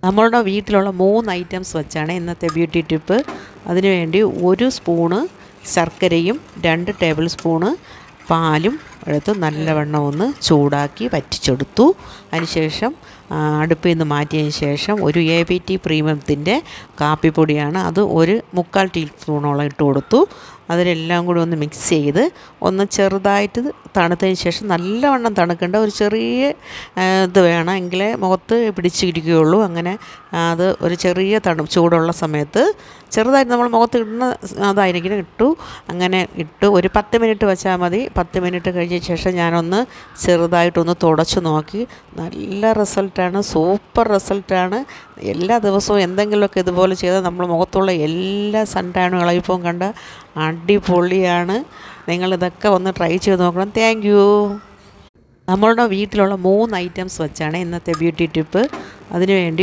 നമ്മളുടെ വീട്ടിലുള്ള 3 ഐറ്റംസ് വെച്ചാണ് ഇന്നത്തെ ബ്യൂട്ടി ടിപ്പ്. അതിനുവേണ്ടി 1 സ്പൂണ് ശർക്കരയും 2 ടേബിൾ സ്പൂണ് പാലും എടുത്ത് നല്ലവണ്ണം ഒന്ന് ചൂടാക്കി വറ്റിച്ചെടുത്തു. അതിനുശേഷം അടുപ്പിൽ നിന്ന് മാറ്റിയതിന് ശേഷം ഒരു ABT പ്രീമിയത്തിൻ്റെ കാപ്പിപ്പൊടിയാണ്, അത് 1/4 ടീസ്പൂണോളം ഇട്ട് കൊടുത്തു. അതിലെല്ലാം കൂടി ഒന്ന് മിക്സ് ചെയ്ത് ഒന്ന് ചെറുതായിട്ട് തണുത്തതിന് ശേഷം, നല്ലവണ്ണം തണുക്കേണ്ട, ഒരു ചെറിയ ഇത് വേണം, എങ്കിലേ മുഖത്ത് പിടിച്ചിരിക്കുകയുള്ളൂ. അങ്ങനെ അത് ഒരു ചെറിയ ചൂടുള്ള സമയത്ത് ചെറുതായിട്ട് നമ്മൾ മുഖത്ത് ഇടുന്ന അതായിരിക്കും ഇട്ടു. അങ്ങനെ ഇട്ട് ഒരു 10 മിനിറ്റ് വെച്ചാൽ മതി. 10 മിനിറ്റ് കഴിഞ്ഞ ശേഷം ഞാനൊന്ന് ചെറുതായിട്ടൊന്ന് തുടച്ച് നോക്കി. നല്ല റിസൾട്ടാണ്, സൂപ്പർ റിസൾട്ടാണ്. എല്ലാ ദിവസവും എന്തെങ്കിലുമൊക്കെ ഇതുപോലെ ചെയ്താൽ നമ്മൾ മുഖത്തുള്ള എല്ലാ സൺടാനും ഇളകിപ്പോവും. കണ്ട അടിപൊളിയാണ്. നിങ്ങളിതൊക്കെ ഒന്ന് ട്രൈ ചെയ്ത് നോക്കണം. Thank you. നമ്മളുടെ വീട്ടിലുള്ള 3 ഐറ്റംസ് വെച്ചാണ് ഇന്നത്തെ ബ്യൂട്ടി ടിപ്പ്. അതിനുവേണ്ടി